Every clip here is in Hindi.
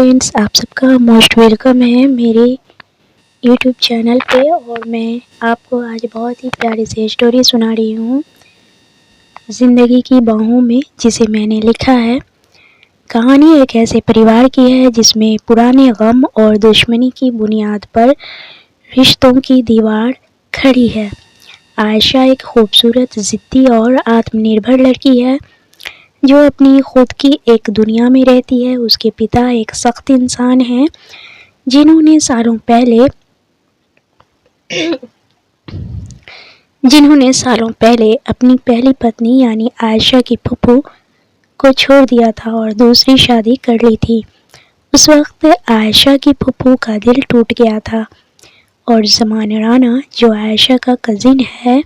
फ्रेंड्स, आप सबका मोस्ट वेलकम है मेरे यूट्यूब चैनल पे। और मैं आपको आज बहुत ही प्यारी सी स्टोरी सुना रही हूँ, ज़िंदगी की बाहों में, जिसे मैंने लिखा है। कहानी एक ऐसे परिवार की है जिसमें पुराने गम और दुश्मनी की बुनियाद पर रिश्तों की दीवार खड़ी है। आयशा एक खूबसूरत, ज़िद्दी और आत्मनिर्भर लड़की है जो अपनी खुद की एक दुनिया में रहती है। उसके पिता एक सख्त इंसान हैं जिन्होंने सालों पहले अपनी पहली पत्नी यानी आयशा की फूफू को छोड़ दिया था और दूसरी शादी कर ली थी। उस वक्त आयशा की फूफू का दिल टूट गया था और ज़मान राना, जो आयशा का कज़िन है,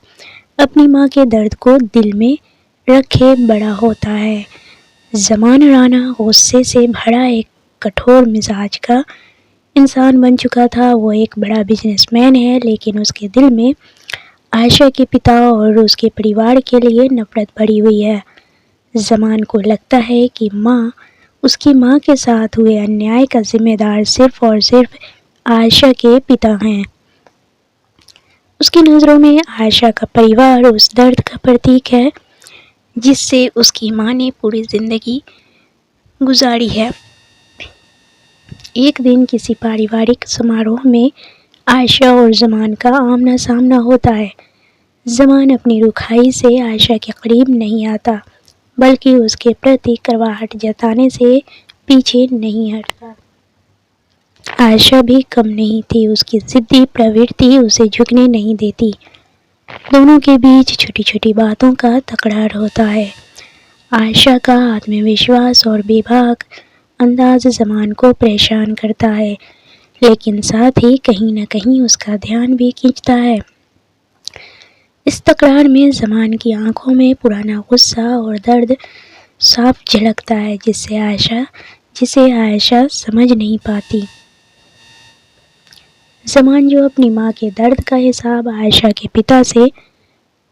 अपनी माँ के दर्द को दिल में रखे बड़ा होता है। ज़मान राना गुस्से से भरा एक कठोर मिजाज का इंसान बन चुका था। वो एक बड़ा बिजनेसमैन है, लेकिन उसके दिल में आयशा के पिता और उसके परिवार के लिए नफरत भरी हुई है। ज़मान को लगता है कि उसकी माँ के साथ हुए अन्याय का जिम्मेदार सिर्फ और सिर्फ आयशा के पिता हैं। उसकी नज़रों में आयशा का परिवार उस दर्द का प्रतीक है जिससे उसकी माँ ने पूरी ज़िंदगी गुजारी है। एक दिन किसी पारिवारिक समारोह में आयशा और ज़मान का आमना सामना होता है। ज़मान अपनी रुखाई से आयशा के करीब नहीं आता, बल्कि उसके प्रति करवाहट जताने से पीछे नहीं हटता। आयशा भी कम नहीं थी, उसकी ज़िद्दी प्रवृत्ति उसे झुकने नहीं देती। दोनों के बीच छोटी छोटी बातों का तकरार होता है। आयशा का आत्मविश्वास और बेबाक अंदाज ज़मान को परेशान करता है, लेकिन साथ ही कहीं न कहीं उसका ध्यान भी खींचता है। इस तकरार में ज़मान की आंखों में पुराना गुस्सा और दर्द साफ झलकता है, जिसे आयशा समझ नहीं पाती। ज़मान, जो अपनी माँ के दर्द का हिसाब आयशा के पिता से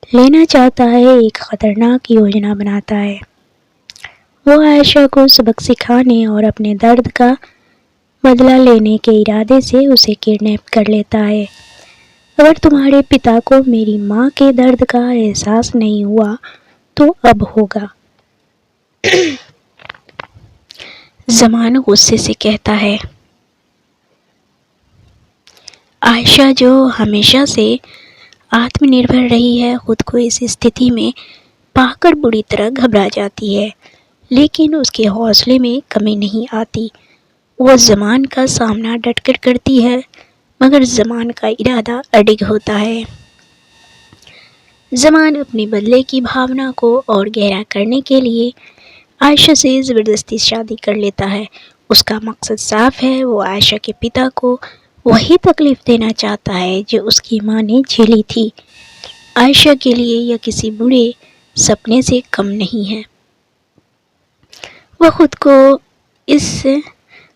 लेना चाहता है, एक खतरनाक योजना बनाता है। वो आयशा को सबक सिखाने और अपने दर्द का बदला लेने के इरादे से उसे किडनैप कर लेता है। अगर तुम्हारे पिता को मेरी माँ के दर्द का एहसास नहीं हुआ तो अब होगा, ज़मान गुस्से से कहता है। आयशा, जो हमेशा से आत्मनिर्भर रही है, खुद को इस स्थिति में पाकर बुरी तरह घबरा जाती है, लेकिन उसके हौसले में कमी नहीं आती। वो ज़मान का सामना डटकर करती है, मगर ज़मान का इरादा अडिग होता है। ज़मान अपने बदले की भावना को और गहरा करने के लिए आयशा से ज़बरदस्ती शादी कर लेता है। उसका मकसद साफ है, वो आयशा के पिता को वही तकलीफ़ देना चाहता है जो उसकी माँ ने झेली थी। आयशा के लिए यह किसी बुरे सपने से कम नहीं है। वह खुद को इस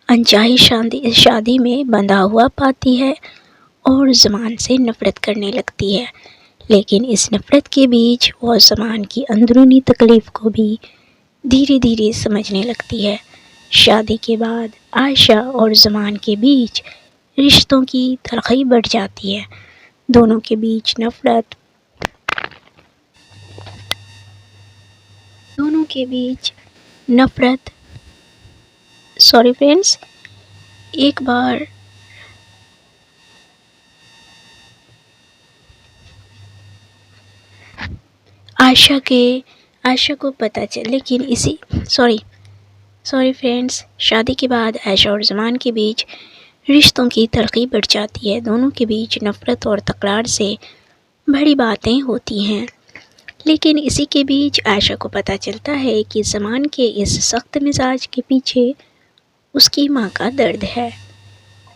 अनचाही शादी में बंधा हुआ पाती है और ज़मान से नफ़रत करने लगती है, लेकिन इस नफ़रत के बीच वह ज़मान की अंदरूनी तकलीफ़ को भी धीरे धीरे समझने लगती है। शादी के बाद आयशा और ज़मान के बीच रिश्तों की तलख़ी बढ़ जाती है। दोनों के बीच नफ़रत सॉरी फ्रेंड्स, एक बार आयशा को पता चल लेकिन इसी सॉरी फ्रेंड्स, शादी के बाद आयशा और ज़मान के बीच रिश्तों की तलख़ी बढ़ जाती है। दोनों के बीच नफ़रत और तकरार से बड़ी बातें होती हैं, लेकिन इसी के बीच आयशा को पता चलता है कि ज़मान के इस सख्त मिजाज के पीछे उसकी माँ का दर्द है।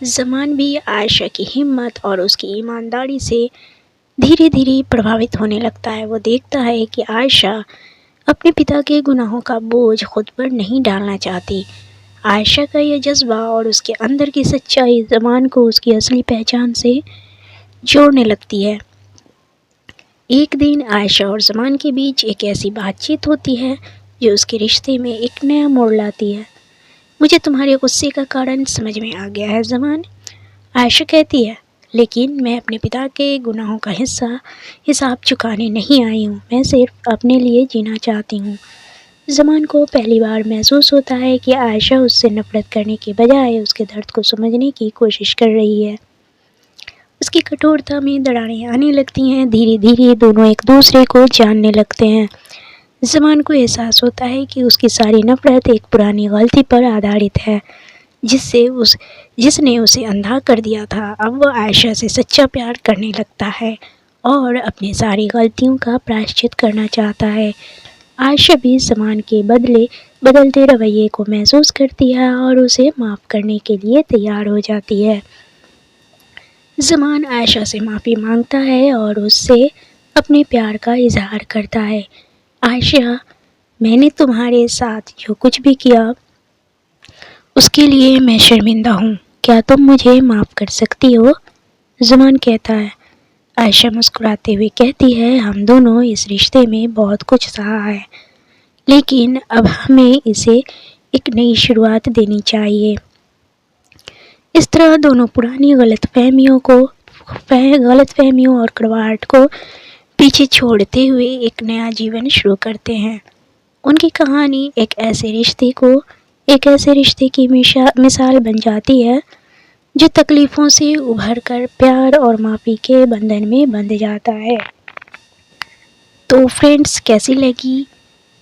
ज़मान भी आयशा की हिम्मत और उसकी ईमानदारी से धीरे धीरे प्रभावित होने लगता है। वो देखता है कि आयशा अपने पिता के गुनाहों का बोझ खुद पर नहीं डालना चाहती। आयशा का यह जज्बा और उसके अंदर की सच्चाई ज़मान को उसकी असली पहचान से जोड़ने लगती है। एक दिन आयशा और ज़मान के बीच एक ऐसी बातचीत होती है जो उसके रिश्ते में एक नया मोड़ लाती है। मुझे तुम्हारे गुस्से का कारण समझ में आ गया है ज़मान। आयशा कहती है, लेकिन मैं अपने पिता के गुनाहों का हिसाब चुकाने नहीं आई हूँ, मैं सिर्फ अपने लिए जीना चाहती हूँ। ज़मान को पहली बार महसूस होता है कि आयशा उससे नफ़रत करने के बजाय उसके दर्द को समझने की कोशिश कर रही है। उसकी कठोरता में दरारें आने लगती हैं। धीरे धीरे दोनों एक दूसरे को जानने लगते हैं। ज़मान को एहसास होता है कि उसकी सारी नफ़रत एक पुरानी गलती पर आधारित है, जिसने उसे अंधा कर दिया था। अब वो आयशा से सच्चा प्यार करने लगता है और अपनी सारी गलतियों का प्रायश्चित करना चाहता है। आयशा भी ज़मान के बदलते रवैये को महसूस करती है और उसे माफ़ करने के लिए तैयार हो जाती है। ज़मान आयशा से माफ़ी मांगता है और उससे अपने प्यार का इजहार करता है। आयशा, मैंने तुम्हारे साथ जो कुछ भी किया उसके लिए मैं शर्मिंदा हूँ, क्या तुम मुझे माफ़ कर सकती हो? ज़मान कहता है। आयशा मुस्कुराते हुए कहती है, हम दोनों इस रिश्ते में बहुत कुछ सहा है, लेकिन अब हमें इसे एक नई शुरुआत देनी चाहिए। इस तरह दोनों पुरानी गलतफहमियों और कड़वाहट को पीछे छोड़ते हुए एक नया जीवन शुरू करते हैं। उनकी कहानी एक ऐसे रिश्ते की मिसाल बन जाती है जो तकलीफ़ों से उभरकर प्यार और माफ़ी के बंधन में बंध जाता है। तो फ्रेंड्स, कैसी लगी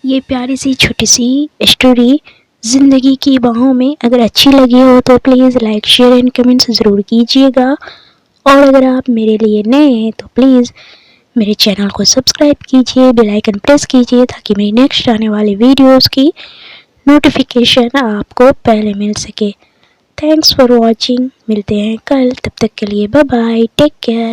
ये प्यारी सी छोटी सी स्टोरी ज़िंदगी की बाहों में? अगर अच्छी लगी हो तो please like, share and comments ज़रूर कीजिएगा। और अगर आप मेरे लिए नए हैं तो प्लीज़ मेरे चैनल को सब्सक्राइब कीजिए, बेल आइकन प्रेस कीजिए ताकि मेरी नेक्स्ट आने वाली वीडियोस की नोटिफिकेशन आपको पहले मिल सके। Thanks for watching. मिलते हैं कल, तब तक के लिए बाय बाय, टेक केयर।